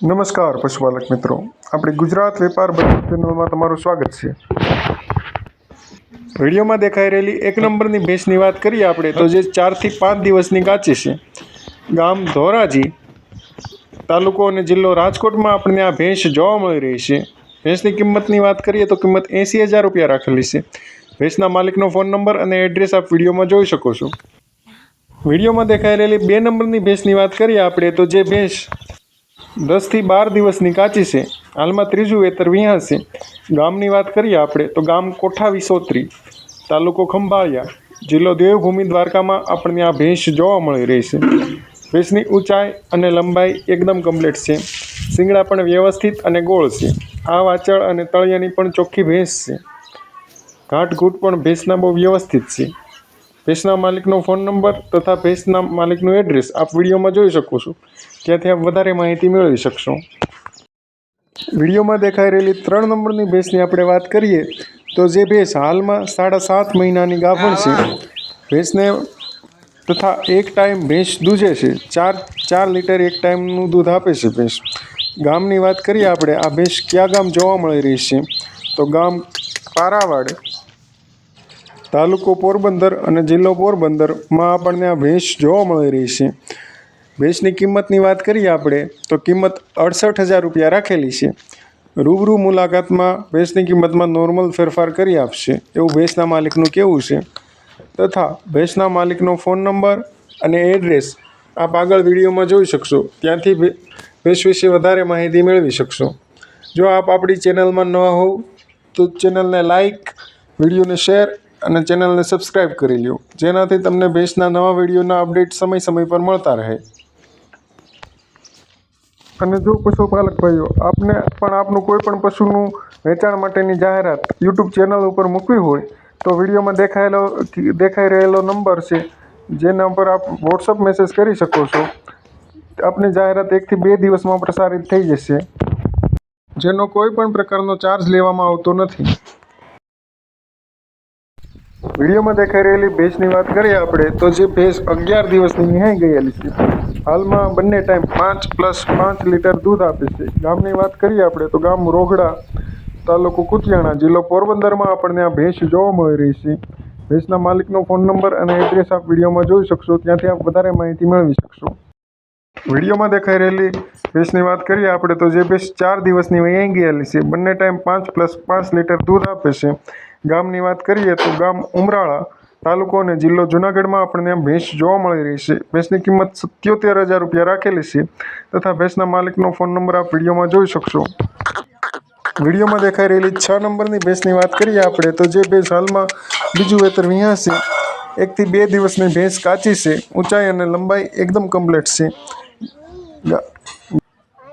નમસ્કાર પશુપાલક મિત્રો, આપણી ગુજરાત વેપાર બજાર ચેનલમાં તમારું સ્વાગત છે। વિડીયોમાં દેખાઈ રહેલી એક નંબરની ભેંસની વાત કરીએ આપણે તો જે 4 થી 5 દિવસની કાચી છે। ગામ ધોરાજી, તાલુકો અને જિલ્લો રાજકોટમાં આપણને આ ભેંસ જોવા મળી રહી છે। ભેંસની કિંમતની વાત કરીએ તો કિંમત 80,000 રૂપિયા રાખેલી છે। ભેંસના માલિકનો ફોન નંબર અને એડ્રેસ આપ વિડીયોમાં જોઈ શકો છો। વિડીયોમાં દેખાઈ રહેલી 2 નંબરની ભેંસની વાત કરીએ આપણે તો જે ભેંસ 10 થી 12 દિવસની કાચી છે। હાલમાં ત્રીજું વેતર વિહાં છે। ગામની વાત કરીએ આપણે તો ગામ કોઠા વિસોત્રી, તાલુકો ખંભાળિયા, જિલ્લો દેવભૂમિ દ્વારકામાં આપણને આ ભેંસ જોવા મળી રહી છે। ભેંસની ઊંચાઈ અને લંબાઈ એકદમ કમ્પ્લીટ છે। શિંગડા પણ વ્યવસ્થિત અને ગોળ છે। આ વાચળ અને તળિયાની પણ ચોખ્ખી ભેંસ છે। ઘાટઘૂટ પણ ભેંસના બહુ વ્યવસ્થિત છે। ભેંસના માલિકનો ફોન નંબર તથા ભેંસના માલિકનું એડ્રેસ આપ વિડીયોમાં જોઈ શકો છો, ત્યાંથી આપ વધારે માહિતી મેળવી શકશો। વિડીયોમાં દેખાઈ રહેલી 3 નંબરની ભેંસની આપણે વાત કરીએ તો જે ભેંસ હાલમાં 7.5 મહિનાની ગાભણ છે। ભેંસને તથા એક ટાઈમ ભેંસ દૂધે છે, 4 લીટર એક ટાઈમનું દૂધ આપે છે ભેંસ। ગામની વાત કરીએ આપણે આ ભેંસ કયા ગામ જોવા મળી રહી છે તો ગામ પારાવાડ, તાલુકો પોરબંદર અને જિલ્લો પોરબંદરમાં આપણને આ ભેંસ જોવા મળી રહી છે। ભેંસની કિંમતની વાત કરીએ આપણે તો કિંમત 68,000 રૂપિયા રાખેલી છે। રૂબરૂ મુલાકાતમાં ભેંસની કિંમતમાં નોર્મલ ફેરફાર કરી આપશે એવું ભેંસના માલિકનું કહેવું છે, તથા ભેંસના માલિકનો ફોન નંબર અને એડ્રેસ આપ આગળ વિડીયોમાં જોઈ શકશો, ત્યાંથી ભેંસ વિશે વધારે માહિતી મેળવી શકશો। જો આપ આપણી ચેનલમાં નવા હોવ તો ચેનલને લાઇક, વિડીયોને શેર અને ચેનલને સબસ્ક્રાઈબ કરી લો, જેનાથી તમને ભેંસના નવા વિડીયોના અપડેટ સમય પર મળતા રહે। અને જો પશુપાલક ભાઈઓ આપને પણ આપનું કોઈ પણ પશુનું વેચાણ માટેની જાહેરાત યુટ્યુબ ચેનલ ઉપર મૂકવી હોય તો વિડીયોમાં દેખાઈ રહેલો નંબર છે, જેના પર આપ વોટ્સઅપ મેસેજ કરી શકો છો। આપની જાહેરાત 1 થી 2 દિવસમાં પ્રસારિત થઈ જશે, જેનો કોઈ પણ પ્રકારનો ચાર્જ લેવામાં આવતો નથી। વિડીયોમાં દેખાઈ રહેલી ભેંસની વાત કરીએ આપણે તો જે ભેંસ 11 દિવસની વિહાઈ ગયેલી છે। હાલમાં બંને ટાઈમ 5+5 લીટર દૂધ આપે છે। ગામની વાત કરીએ આપણે તો ગામ રોગડા, તાલુકો કુતિયાણા, જિલ્લો પોરબંદરમાં આપણને આ ભેંસ જોવા મળી રહી છે। ભેંસના માલિકનો ફોન નંબર અને એડ્રેસ આપ વિડીયોમાં જોઈ શકશો, ત્યાંથી આપ વધારે માહિતી મેળવી શકશો। વિડીયોમાં દેખાઈ રહેલી ભેંસની વાત કરીએ આપણે તો જે ભેંસ 4 દિવસની વિહાઈ ગયેલી છે। બંને ટાઈમ 5+5 લીટર દૂધ આપે છે। ગામની વાત કરીએ તો ગામ ઉમરાળા, તાલુકો અને જિલ્લો જૂનાગઢમાં આપણને ભેંસ જોવા મળી રહી છે। ભેંસની કિંમત 77,000 રૂપિયા રાખેલી છે, તથા ભેંસના માલિકનો ફોન નંબર આપ વિડીયોમાં જોઈ શકશો। વિડીયોમાં દેખાઈ રહેલી 6 નંબરની ભેંસની વાત કરીએ આપણે તો જે ભેંસ હાલમાં બીજું વેતર વિહાં છે। 1 થી 2 દિવસની ભેંસ કાચી છે। ઊંચાઈ અને લંબાઈ એકદમ કમ્પ્લીટ છે।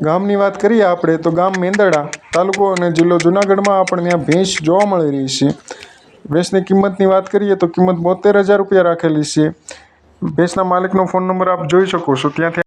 ગામની વાત કરીએ આપણે તો ગામ મેંદરડા, તાલુકો અને જિલ્લો જૂનાગઢમાં આપણને આ ભેંસ જોવા મળી રહી છે। ભેંસની કિંમતની વાત કરીએ તો કિંમત 72,000 રૂપિયા રાખેલી છે। ભેંસના માલિકનો ફોન નંબર આપ જોઈ શકો છો, ત્યાંથી